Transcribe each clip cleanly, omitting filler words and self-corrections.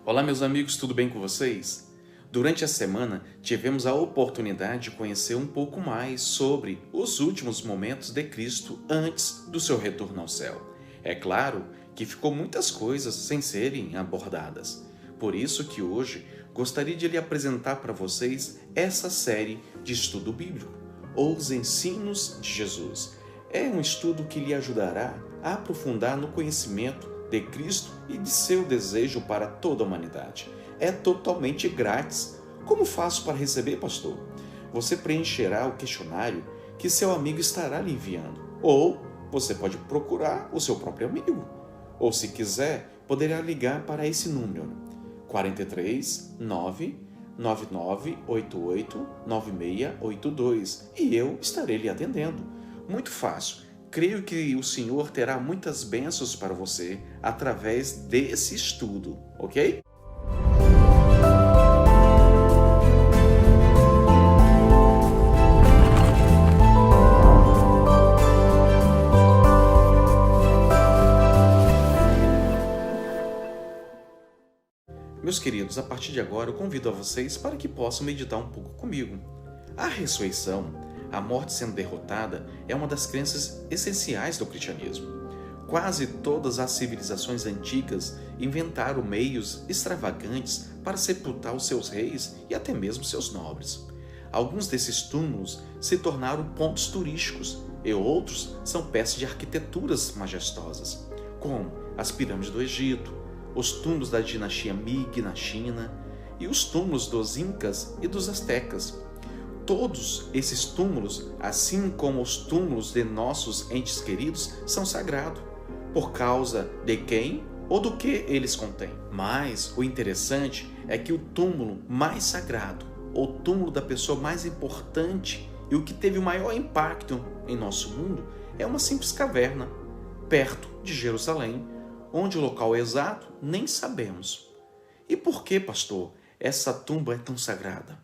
Olá, meus amigos, tudo bem com vocês? Durante a semana, tivemos a oportunidade de conhecer um pouco mais sobre os últimos momentos de Cristo antes do seu retorno ao céu. É claro que ficou muitas coisas sem serem abordadas. Por isso que hoje gostaria de lhe apresentar para vocês essa série de estudo bíblico, Os Ensinos de Jesus. É um estudo que lhe ajudará a aprofundar no conhecimento de Cristo e de seu desejo para toda a humanidade. É totalmente grátis. Como faço para receber, pastor? Você preencherá o questionário que seu amigo estará lhe enviando. Ou você pode procurar o seu próprio amigo. Ou, se quiser, poderá ligar para esse número: 43 999 88 9682 e eu estarei lhe atendendo. Muito fácil. Creio que o Senhor terá muitas bênçãos para você através desse estudo, ok? Meus queridos, a partir de agora eu convido a vocês para que possam meditar um pouco comigo. A ressurreição, a morte sendo derrotada, é uma das crenças essenciais do cristianismo. Quase todas as civilizações antigas inventaram meios extravagantes para sepultar os seus reis e até mesmo seus nobres. Alguns desses túmulos se tornaram pontos turísticos e outros são peças de arquiteturas majestosas, como as pirâmides do Egito, os túmulos da dinastia Ming na China e os túmulos dos Incas e dos Aztecas. Todos esses túmulos, assim como os túmulos de nossos entes queridos, são sagrados, por causa de quem ou do que eles contêm. Mas o interessante é que o túmulo mais sagrado, ou túmulo da pessoa mais importante e o que teve o maior impacto em nosso mundo, é uma simples caverna, perto de Jerusalém, onde o local exato nem sabemos. E por que, pastor, essa tumba é tão sagrada?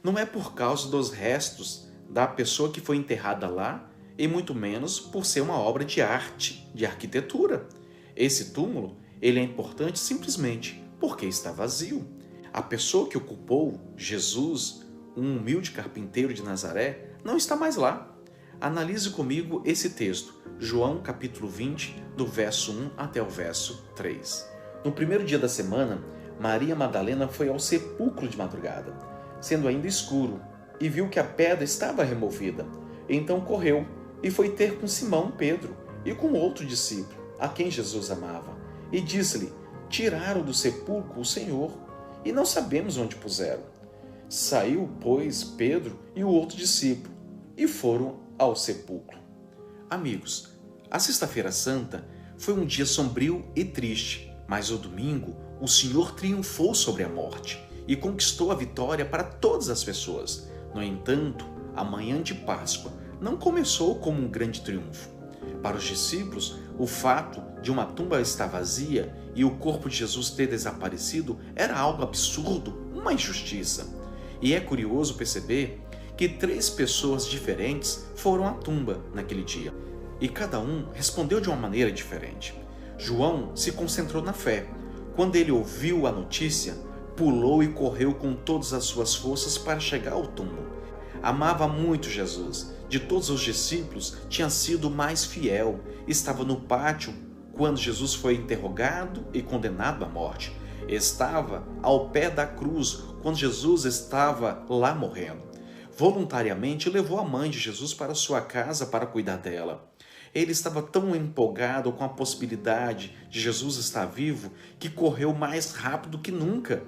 Não é por causa dos restos da pessoa que foi enterrada lá, e muito menos por ser uma obra de arte, de arquitetura. Esse túmulo, ele é importante simplesmente porque está vazio. A pessoa que ocupou, Jesus, um humilde carpinteiro de Nazaré, não está mais lá. Analise comigo esse texto, João capítulo 20, do verso 1 até o verso 3. No primeiro dia da semana, Maria Madalena foi ao sepulcro de madrugada, sendo ainda escuro, e viu que a pedra estava removida. Então correu e foi ter com Simão Pedro e com outro discípulo, a quem Jesus amava, e disse-lhe: tiraram do sepulcro o Senhor, e não sabemos onde puseram. Saiu, pois, Pedro e o outro discípulo, e foram ao sepulcro. Amigos, a Sexta-feira Santa foi um dia sombrio e triste, mas o domingo o Senhor triunfou sobre a morte e conquistou a vitória para todas as pessoas. No entanto, a manhã de Páscoa não começou como um grande triunfo. Para os discípulos, o fato de uma tumba estar vazia e o corpo de Jesus ter desaparecido era algo absurdo, uma injustiça. E é curioso perceber que 3 pessoas diferentes foram à tumba naquele dia, e cada um respondeu de uma maneira diferente. João se concentrou na fé. Quando ele ouviu a notícia, pulou e correu com todas as suas forças para chegar ao túmulo. Amava muito Jesus. De todos os discípulos, tinha sido o mais fiel. Estava no pátio quando Jesus foi interrogado e condenado à morte. Estava ao pé da cruz quando Jesus estava lá morrendo. Voluntariamente levou a mãe de Jesus para sua casa para cuidar dela. Ele estava tão empolgado com a possibilidade de Jesus estar vivo que correu mais rápido que nunca.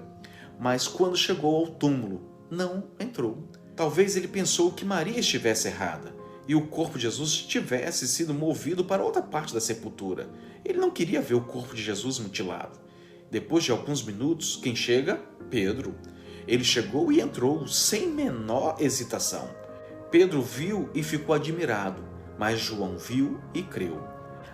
Mas quando chegou ao túmulo, não entrou. Talvez ele pensou que Maria estivesse errada e o corpo de Jesus tivesse sido movido para outra parte da sepultura. Ele não queria ver o corpo de Jesus mutilado. Depois de alguns minutos, quem chega? Pedro. Ele chegou e entrou sem menor hesitação. Pedro viu e ficou admirado, mas João viu e creu.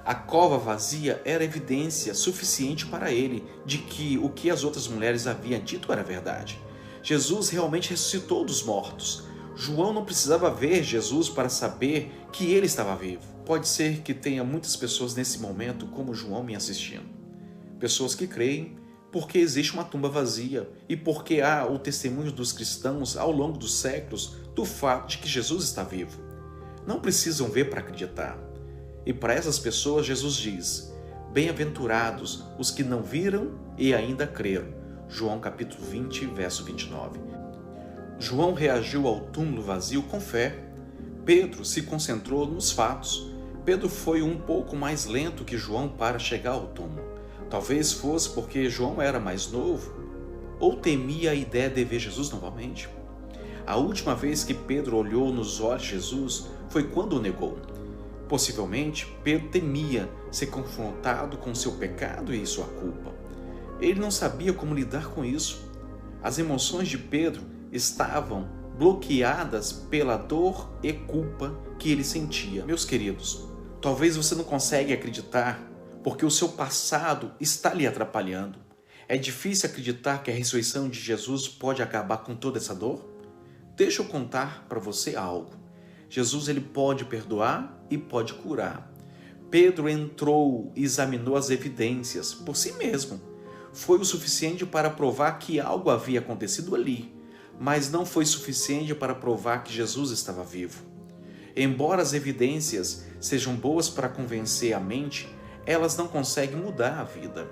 A cova vazia era evidência suficiente para ele de que o que as outras mulheres haviam dito era verdade. Jesus realmente ressuscitou dos mortos. João não precisava ver Jesus para saber que ele estava vivo. Pode ser que tenha muitas pessoas nesse momento como João me assistindo. Pessoas que creem, porque existe uma tumba vazia e porque há o testemunho dos cristãos ao longo dos séculos do fato de que Jesus está vivo. Não precisam ver para acreditar. E para essas pessoas Jesus diz: bem-aventurados os que não viram e ainda creram. João capítulo 20, verso 29. João reagiu ao túmulo vazio com fé. Pedro se concentrou nos fatos. Pedro foi um pouco mais lento que João para chegar ao túmulo. Talvez fosse porque João era mais novo ou temia a ideia de ver Jesus novamente. A última vez que Pedro olhou nos olhos de Jesus foi quando o negou. Possivelmente, Pedro temia ser confrontado com seu pecado e sua culpa. Ele não sabia como lidar com isso. As emoções de Pedro estavam bloqueadas pela dor e culpa que ele sentia. Meus queridos, talvez você não consiga acreditar porque o seu passado está lhe atrapalhando. É difícil acreditar que a ressurreição de Jesus pode acabar com toda essa dor? Deixa eu contar para você algo. Jesus ele pode perdoar e pode curar. Pedro entrou e examinou as evidências por si mesmo. Foi o suficiente para provar que algo havia acontecido ali, mas não foi suficiente para provar que Jesus estava vivo. Embora as evidências sejam boas para convencer a mente, elas não conseguem mudar a vida.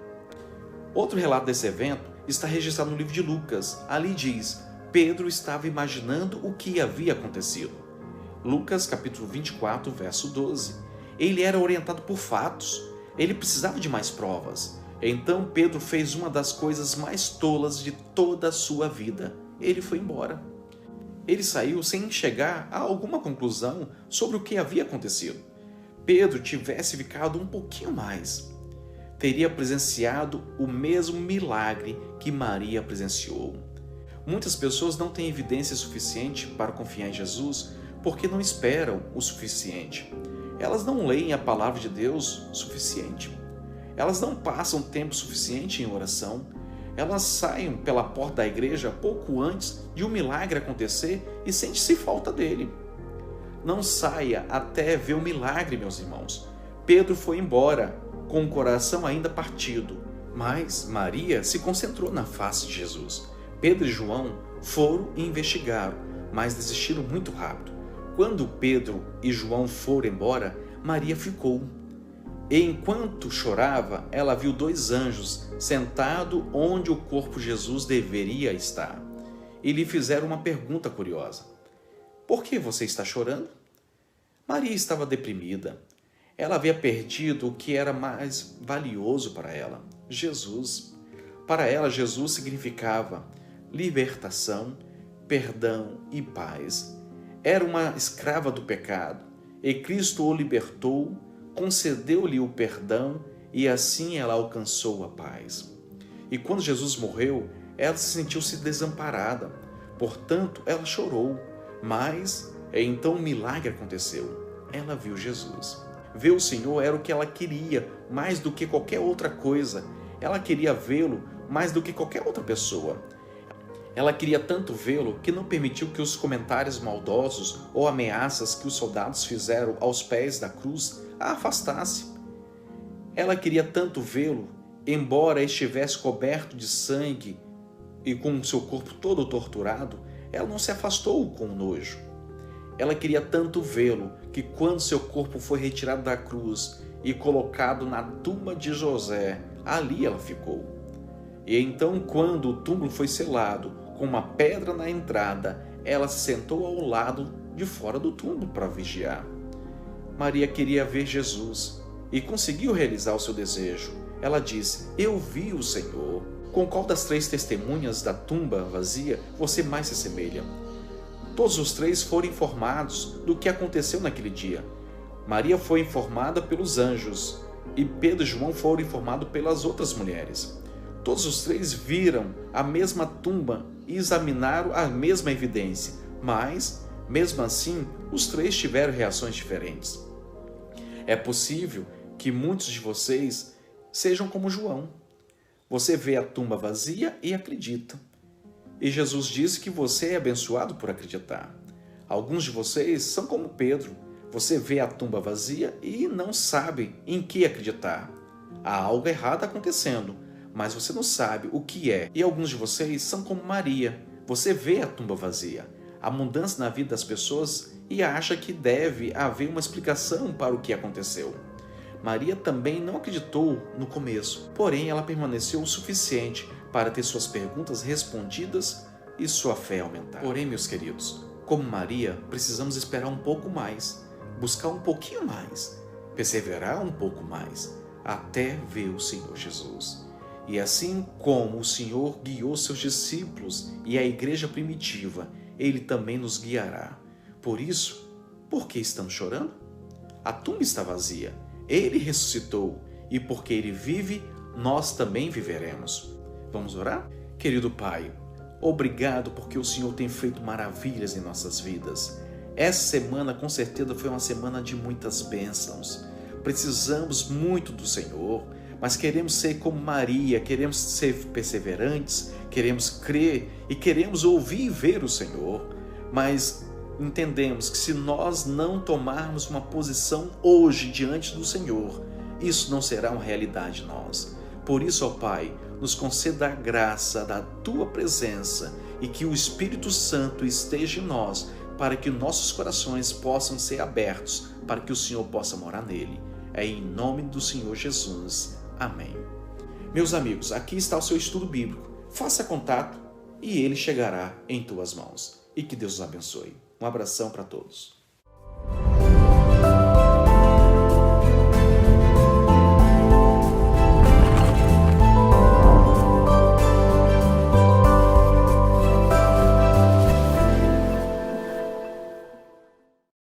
Outro relato desse evento está registrado no livro de Lucas. Ali diz: Pedro estava imaginando o que havia acontecido. Lucas capítulo 24, verso 12. Ele era orientado por fatos. Ele precisava de mais provas. Então Pedro fez uma das coisas mais tolas de toda a sua vida. Ele foi embora. Ele saiu sem chegar a alguma conclusão sobre o que havia acontecido. Pedro tivesse ficado um pouquinho mais, teria presenciado o mesmo milagre que Maria presenciou. Muitas pessoas não têm evidência suficiente para confiar em Jesus porque não esperam o suficiente. Elas não leem a palavra de Deus o suficiente. Elas não passam tempo suficiente em oração. Elas saem pela porta da igreja pouco antes de um milagre acontecer e sente-se falta dele. Não saia até ver o milagre, meus irmãos. Pedro foi embora, com o coração ainda partido, mas Maria se concentrou na face de Jesus. Pedro e João foram e investigaram, mas desistiram muito rápido. Quando Pedro e João foram embora, Maria ficou. E enquanto chorava, ela viu dois anjos sentados onde o corpo de Jesus deveria estar. E lhe fizeram uma pergunta curiosa: por que você está chorando? Maria estava deprimida. Ela havia perdido o que era mais valioso para ela, Jesus. Para ela, Jesus significava libertação, perdão e paz. Era uma escrava do pecado, e Cristo o libertou, concedeu-lhe o perdão, e assim ela alcançou a paz. E quando Jesus morreu, ela sentiu-se desamparada. Portanto, ela chorou. Mas então um milagre aconteceu. Ela viu Jesus. Ver o Senhor era o que ela queria, mais do que qualquer outra coisa. Ela queria vê-lo mais do que qualquer outra pessoa. Ela queria tanto vê-lo que não permitiu que os comentários maldosos ou ameaças que os soldados fizeram aos pés da cruz a afastasse. Ela queria tanto vê-lo, embora estivesse coberto de sangue e com seu corpo todo torturado, ela não se afastou com nojo. Ela queria tanto vê-lo que quando seu corpo foi retirado da cruz e colocado na tumba de José, ali ela ficou. E então, quando o túmulo foi selado com uma pedra na entrada, ela se sentou ao lado de fora do túmulo para vigiar. Maria queria ver Jesus e conseguiu realizar o seu desejo. Ela disse: eu vi o Senhor. Com qual das três testemunhas da tumba vazia você mais se assemelha? Todos os três foram informados do que aconteceu naquele dia. Maria foi informada pelos anjos e Pedro e João foram informados pelas outras mulheres. Todos os três viram a mesma tumba e examinaram a mesma evidência, mas, mesmo assim, os três tiveram reações diferentes. É possível que muitos de vocês sejam como João. Você vê a tumba vazia e acredita. E Jesus disse que você é abençoado por acreditar. Alguns de vocês são como Pedro. Você vê a tumba vazia e não sabe em que acreditar. Há algo errado acontecendo, mas você não sabe o que é. E alguns de vocês são como Maria. Você vê a tumba vazia, a mudança na vida das pessoas e acha que deve haver uma explicação para o que aconteceu. Maria também não acreditou no começo, porém ela permaneceu o suficiente para ter suas perguntas respondidas e sua fé aumentar. Porém, meus queridos, como Maria, precisamos esperar um pouco mais, buscar um pouquinho mais, perseverar um pouco mais, até ver o Senhor Jesus. E assim como o Senhor guiou seus discípulos e a igreja primitiva, Ele também nos guiará. Por isso, por que estamos chorando? A tumba está vazia, Ele ressuscitou, e porque Ele vive, nós também viveremos. Vamos orar? Querido Pai, obrigado porque o Senhor tem feito maravilhas em nossas vidas. Essa semana com certeza foi uma semana de muitas bênçãos. Precisamos muito do Senhor, mas queremos ser como Maria, queremos ser perseverantes, queremos crer e queremos ouvir e ver o Senhor. Mas entendemos que se nós não tomarmos uma posição hoje diante do Senhor, isso não será uma realidade em nós. Por isso, ó Pai, nos conceda a graça da Tua presença e que o Espírito Santo esteja em nós, para que nossos corações possam ser abertos, para que o Senhor possa morar nele. É em nome do Senhor Jesus. Amém. Meus amigos, aqui está o seu estudo bíblico. Faça contato e ele chegará em tuas mãos. E que Deus os abençoe. Um abração para todos.